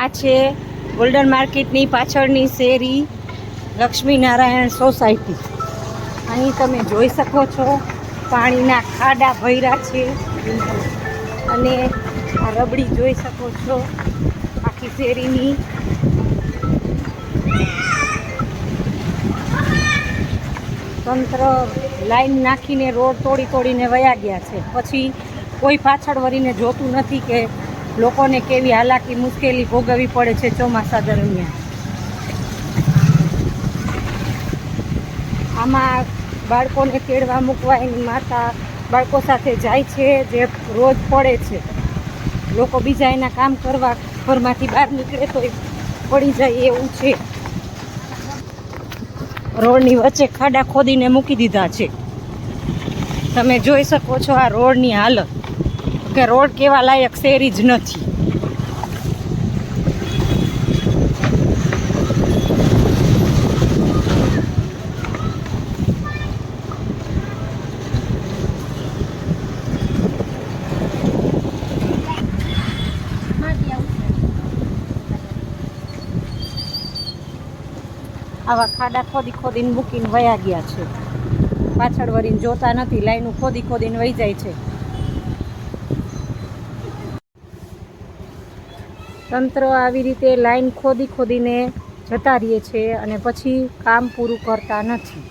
આ છે ગોલ્ડન માર્કેટની પાછળની શેરી, લક્ષ્મીનારાયણ સોસાયટી. અહીં તમે જોઈ શકો છો પાણીના ખાડા ભર્યા છે અને આ રબડી જોઈ શકો છો આખી શેરીની. તંત્ર લાઈન નાખીને રોડ તોડીને વયા ગયા છે. પછી કોઈ પાછળ વળીને જોતું નથી કે લોકોને કેવી હાલાકી મુશ્કેલી ભોગવવી પડે છે ચોમાસા દરમિયાન. આમાં બાળકોને તેડવા મૂકવા એની માતા બાળકો સાથે જાય છે, જે રોજ પડે છે. લોકો બીજા એના કામ કરવા ઘરમાંથી બહાર નીકળે તો પડી જાય એવું છે. રોડની વચ્ચે ખાડા ખોદીને મૂકી દીધા છે. તમે જોઈ શકો છો આ રોડની હાલત, કે રોડ કેવા લાયક શેરી જ નથી. આવા ખાડા ખોદીને મૂકીને વયા ગયા છે. પાછળ વળીને જોતા નથી, લાઈનો ખોદીને વહી જાય છે. તંત્ર આવી રીતે લાઈન ખોદીને જતા રહે છે અને પછી કામ પૂરું કરતા નથી.